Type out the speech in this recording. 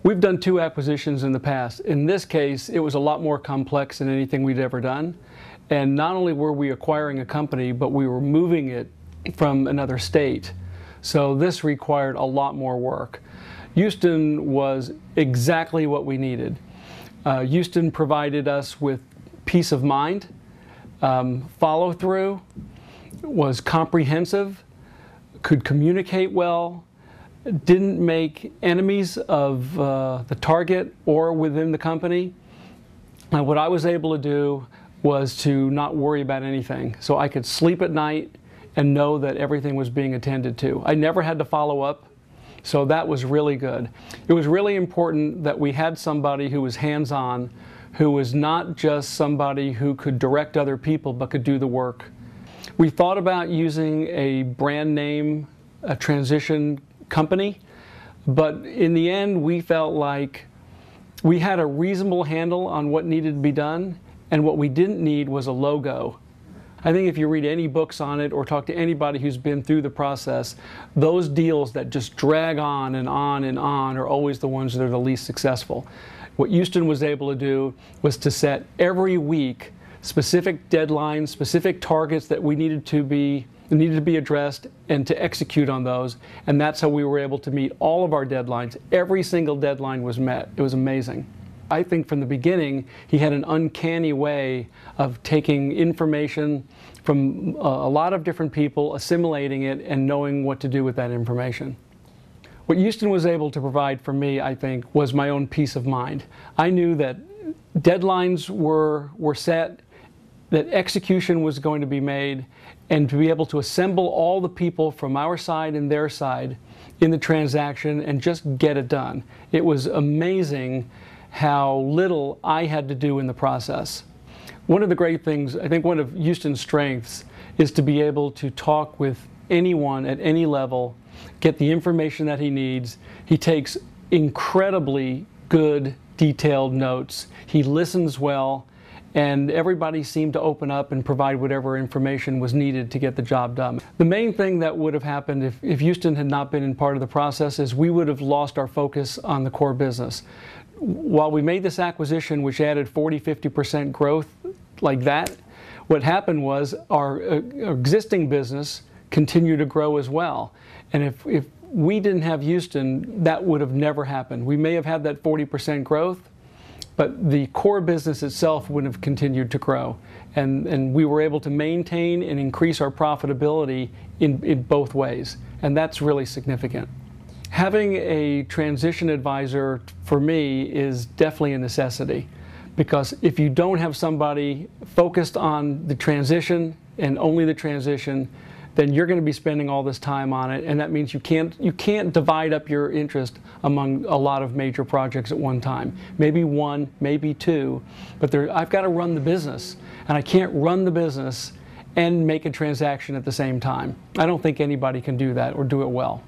We've done 2 acquisitions in the past. In this case, it was a lot more complex than anything we'd ever done. And not only were we acquiring a company, but we were moving it from another state. So this required a lot more work. Houston was exactly what we needed. Houston provided us with peace of mind, follow-through, was comprehensive, could communicate well, didn't make enemies of the target or within the company. And what I was able to do was to not worry about anything. So I could sleep at night and know that everything was being attended to. I never had to follow up, so that was really good. It was really important that we had somebody who was hands-on, who was not just somebody who could direct other people but could do the work. We thought about using a brand name, a transition company, but in the end we felt like we had a reasonable handle on what needed to be done, and what we didn't need was a logo. I think if you read any books on it or talk to anybody who's been through the process, those deals that just drag on and on and on are always the ones that are the least successful. What Houston was able to do was to set every week specific deadlines, specific targets that we needed to be addressed, and to execute on those. And that's how we were able to meet all of our deadlines. Every single deadline was met. It was amazing. I think from the beginning, he had an uncanny way of taking information from a lot of different people, assimilating it, and knowing what to do with that information. What Houston was able to provide for me, I think, was my own peace of mind. I knew that deadlines were set, that execution was going to be made, and to be able to assemble all the people from our side and their side in the transaction and just get it done. It was amazing how little I had to do in the process. One of the great things, I think one of Houston's strengths, is to be able to talk with anyone at any level, get the information that he needs. He takes incredibly good, detailed notes. He listens well, and everybody seemed to open up and provide whatever information was needed to get the job done. The main thing that would have happened if Houston had not been in part of the process is we would have lost our focus on the core business. While we made this acquisition, which added 40–50% growth like that, what happened was our existing business continued to grow as well. And if we didn't have Houston, that would have never happened. We may have had that 40% growth, but the core business itself wouldn't have continued to grow. And we were able to maintain and increase our profitability in both ways. And that's really significant. Having a transition advisor, for me, is definitely a necessity. Because if you don't have somebody focused on the transition and only the transition, then you're going to be spending all this time on it, and that means you can't divide up your interest among a lot of major projects at one time. Maybe one, maybe two, but I've got to run the business, and I can't run the business and make a transaction at the same time. I don't think anybody can do that or do it well.